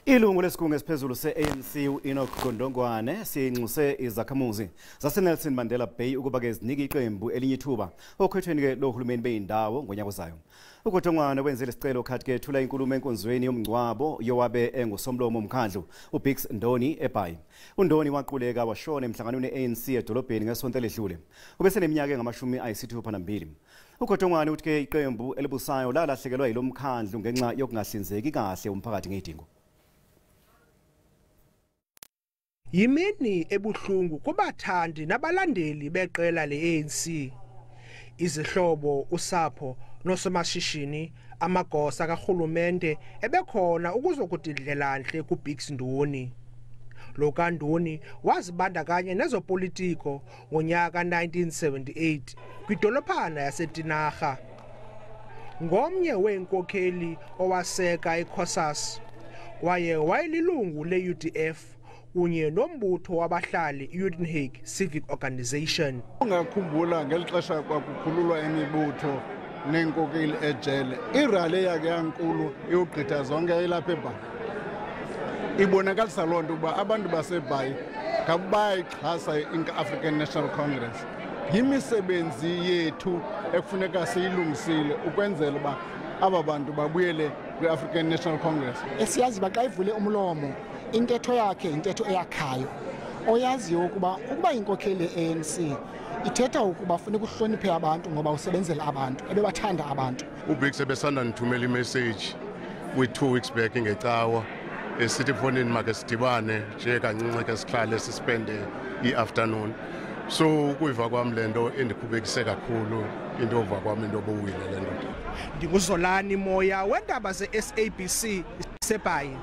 Ilungu lesigungu esiphezulu seANC uEnoch Godongwana sinxuse izakhamuzi zaseNelson Mandela Bay ukuba ke zinike iqembu elinye ithuba okhethweni ke lohulumeni bezindawo ngonyaka ozayo. UGodongwana wenze lesicelo khathi ke thula inkulumo enkonzweni yomngcwabo yowabe engusomlomo omkhandlu uBicks Ndoni eBay. uNdoni waquleka washona emhlanganweni weANC edolobheni ngesonto ledlule. Ubese neminyaka engama-62. UGodongwana uthi ke iqembu elibusayo lalahlekelwa yilomkhandlu ngenxa yokungahlinzeki kahle umphakathi ngezidingo. Yimini ebuhlungu kubathandi nabalandeli beqela leANC. Izihlobo, usapho nosomashishini, amagosa kaRhulumente ebekhona ukuzokudidlelanhle kuBicks Ndoni. Lo kaNdoni wazibandakanya nezopolitiko ngonyaka 1978 kwidolophana yaseTinarha. Ngomnye weenkokheli owaseka iCOSAS kwaye wayelilungu leUDF kunye nombutho wabahlali iUNHEG Civic Organization. Ungakhumbula ngelixesha kwakukhululwa imibutho neenkokeli ejele, irali yakhe yankulu yogqitha zonke elapha eBhayi. Ibonakalisa loo nto uba abantu baseBhayi bayayixhasa i-African National Congress. Yimisebenzi yethu ekufuneka siyilungisile ukwenzela uba aba bantu babuyele kwi-African National Congress. Esiyazi uba xa ivule umlomo intetho yakhe intetho eyakhayo, oyaziyo ukuba inkokheli yeANC ithetha ukuba funeka uhloniphe abantu ngoba usebenzela abantu ebebathanda abantu. uBicks ebesanda ndithumela imessage with 2 weeks back ngecawa esithi fonini make sidibane nje kancinci ke sihlale sispende i-afternoon. So ukuyiva kwami lento endikhubekise kakhulu into ova kwami into obuwile lento. Ndinguzolani Moya wendaba zeSABC seBhayi.